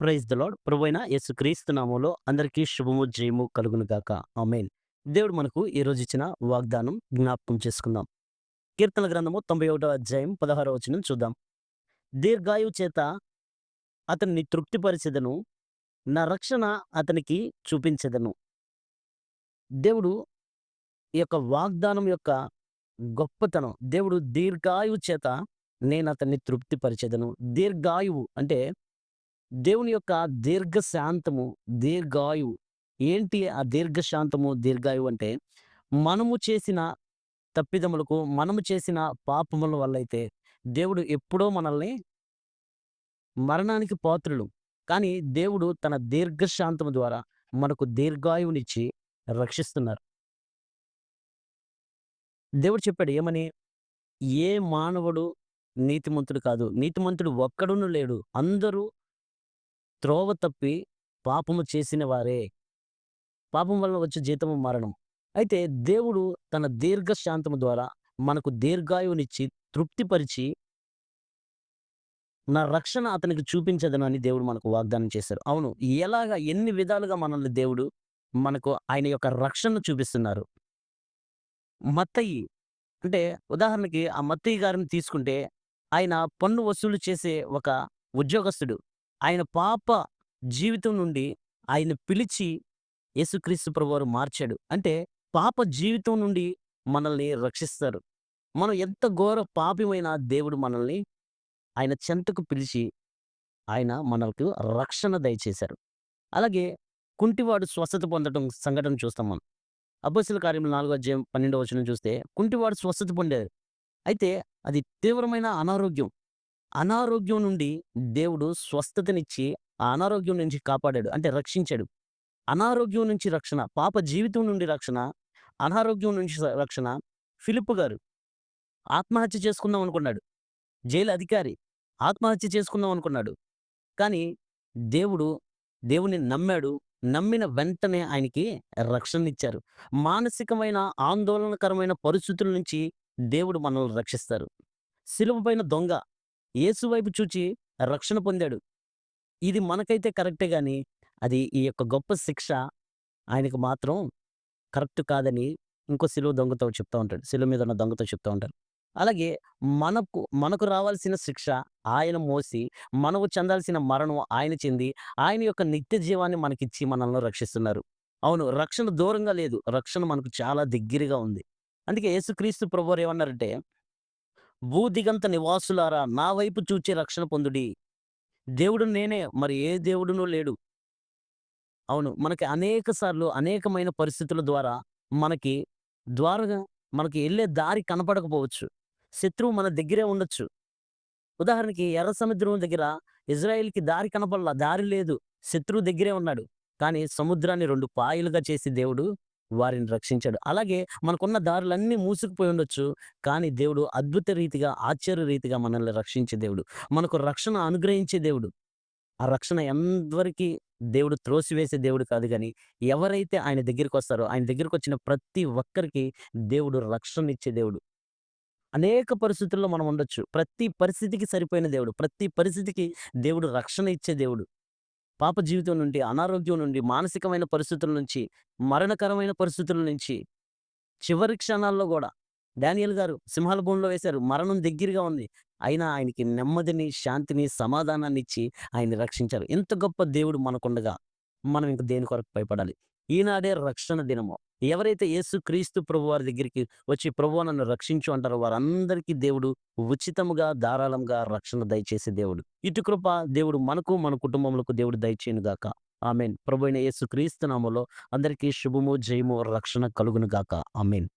Praise the lord. ప్రభువైన యేసుక్రీస్తు నామములో అందరికీ శుభము, జయము కలుగును గాక. ఆమేన్. దేవుడు మనకు ఈ రోజు ఇచ్చిన వాగ్దానం జ్ఞాపకం చేసుకుందాం. కీర్తనల గ్రంథము 91వ అధ్యాయం 16వ వచనం చూద్దాం. దీర్ఘాయువు చేత అతనిని తృప్తిపరిచెదను. నా రక్షణ అతనికి చూపించెదను. దేవుడు ఈ యొక్క వాగ్దానం యొక్క గొప్పతనం, దేవుడు దీర్ఘాయువు చేత నేను అతన్ని తృప్తిపరిచెదను. దీర్ఘాయువు అంటే దేవుని యొక్క దీర్ఘశాంతము, దీర్ఘాయువు. ఏంటి ఆ దీర్ఘశాంతము, దీర్ఘాయువు అంటే, మనము చేసిన తప్పిదములకు, మనము చేసిన పాపముల వల్లైతే దేవుడు ఎప్పుడో మనల్ని మరణానికి పాత్రులు. కానీ దేవుడు తన దీర్ఘశాంతము ద్వారా మనకు దీర్ఘాయువునిచ్చి రక్షిస్తున్నారు. దేవుడు చెప్పాడు ఏమని? ఏ మానవుడు నీతిమంతుడు కాదు. నీతిమంతుడు ఒక్కడును లేడు. అందరూ త్రోవ తప్పి పాపము చేసిన వారే. పాపం వలన వచ్చే జీతము మరణం. అయితే దేవుడు తన దీర్ఘశాంతము ద్వారా మనకు దీర్ఘాయువునిచ్చి తృప్తిపరిచి, నా రక్షణ అతనికి చూపించదను అని దేవుడు మనకు వాగ్దానం చేశారు. అవును. ఎలాగా, ఎన్ని విధాలుగా మనల్ని దేవుడు మనకు ఆయన యొక్క రక్షణను చూపిస్తున్నారు. మత్తయి అంటే, ఉదాహరణకి ఆ మత్తయి గారిని తీసుకుంటే, ఆయన పన్ను వసూలు చేసే ఒక ఉద్యోగస్తుడు. ఆయన పాప జీవితం నుండి ఆయన్ని పిలిచి యేసుక్రీస్తు ప్రభువారు మార్చాడు. అంటే పాప జీవితం నుండి మనల్ని రక్షిస్తారు. మనం ఎంత ఘోర పాపిమైనా దేవుడు మనల్ని ఆయన చెంతకు పిలిచి, ఆయన మనకు రక్షణ దయచేశారు. అలాగే కుంటివాడు స్వస్థత పొందడం సంఘటన చూస్తాం మనం. అపొస్తలుల కార్యములు 4వ అధ్యాయం 12వ వచనం చూస్తే కుంటివాడు స్వస్థత పొందాడు. అయితే అది తీవ్రమైన అనారోగ్యం. అనారోగ్యం నుండి దేవుడు స్వస్థతనిచ్చి, ఆ అనారోగ్యం నుంచి కాపాడాడు. అంటే రక్షించాడు. అనారోగ్యం నుంచి రక్షణ, పాప జీవితం నుండి రక్షణ, అనారోగ్యం నుంచి రక్షణ. ఫిలిప్పు గారు ఆత్మహత్య చేసుకుందాం అనుకున్నాడు. జైలు అధికారి ఆత్మహత్య చేసుకుందాం అనుకున్నాడు. కానీ దేవుడు దేవుని నమ్మాడు. నమ్మిన వెంటనే ఆయనకి రక్షణనిచ్చారు. మానసికమైన ఆందోళనకరమైన పరిస్థితుల నుంచి దేవుడు మనల్ని రక్షిస్తారు. సిలువ పైన దొంగ యేసు వైపు చూచి రక్షణ పొందాడు. ఇది మనకైతే కరెక్టే గాని, అది ఈ యొక్క గొప్ప శిక్ష ఆయనకు మాత్రం కరెక్ట్ కాదని ఇంకో సిలువ దొంగతో చెప్తా ఉంటాడు. సిలువ మీద ఉన్న దొంగతో చెప్తా ఉంటారు. అలాగే మనకు రావాల్సిన శిక్ష ఆయన మోసి, మనకు చెందాల్సిన మరణం ఆయన చెంది, ఆయన యొక్క నిత్య జీవాన్ని మనకిచ్చి మనల్ని రక్షిస్తున్నారు. అవును. రక్షణ దూరంగా లేదు. రక్షణ మనకు చాలా దగ్గరగా ఉంది. అందుకే యేసుక్రీస్తు ప్రభువారు ఏమన్నారంటే, భూదిగంత నివాసులారా నా వైపు చూచి రక్షణ పొందుడి. దేవుడు నేనే, మరి ఏ దేవుడును లేడు. అవును. మనకి అనేక సార్లు అనేకమైన పరిస్థితుల ద్వారా మనకి ద్వారగా మనకి ఎళ్ళే దారి కనపడకపోవచ్చు. శత్రువు మన దగ్గరే ఉండొచ్చు. ఉదాహరణకి ఎర్ర సముద్రం దగ్గర ఇజ్రాయెల్‌కి దారి కనపడలా. దారి లేదు. శత్రువు దగ్గరే ఉన్నాడు. కానీ సముద్రాన్ని 2 పాయలుగా చేసి దేవుడు వారిని రక్షించాడు. అలాగే మనకున్న దారులన్నీ మూసుకుపోయి ఉండొచ్చు. కానీ దేవుడు అద్భుత రీతిగా, ఆశ్చర్య రీతిగా మనల్ని రక్షించే దేవుడు. మనకు రక్షణ అనుగ్రహించే దేవుడు. ఆ రక్షణ ఎందరికీ దేవుడు త్రోసివేసే దేవుడు కాదు గానీ, ఎవరైతే ఆయన దగ్గరికొస్తారో, ఆయన దగ్గరికొచ్చిన ప్రతి ఒక్కరికి దేవుడు రక్షణనిచ్చే దేవుడు. అనేక పరిస్థితుల్లో మనం ఉండొచ్చు. ప్రతి పరిస్థితికి సరిపోయిన దేవుడు. ప్రతి పరిస్థితికి దేవుడు రక్షణ ఇచ్చే దేవుడు. పాప జీవితం నుండి, అనారోగ్యం నుండి, మానసికమైన పరిస్థితుల నుంచి, మరణకరమైన పరిస్థితుల నుంచి, చివరి క్షణాల్లో గూడా డానియేల్ గారు సింహాల బోనులో వేశారు. మరణం దగ్గరగా ఉంది. అయినా ఆయనకి నెమ్మదిని, శాంతిని, సమాధానాన్నిచ్చి ఆయన్ని రక్షించారు. ఇంత గొప్ప దేవుడు మనకుండగా మనం ఇంక దేని కొరకు భయపడాలి? ఈనాడే రక్షణ దినము. ఎవరైతే యేసుక్రీస్తు ప్రభువారి దగ్గరికి వచ్చి, ప్రభువా నన్ను రక్షించు అంటారో వారందరికీ దేవుడు ఉచితముగా, ధారాళంగా రక్షణ దయచేసే దేవుడు. ఇటు కృప దేవుడు మనకు, మన కుటుంబములకు దేవుడు దయచేయును గాక. ఆమేన్. ప్రభువైన యేసుక్రీస్తు నామములో అందరికీ శుభము, జయము, రక్షణ కలుగును గాక. ఆమేన్.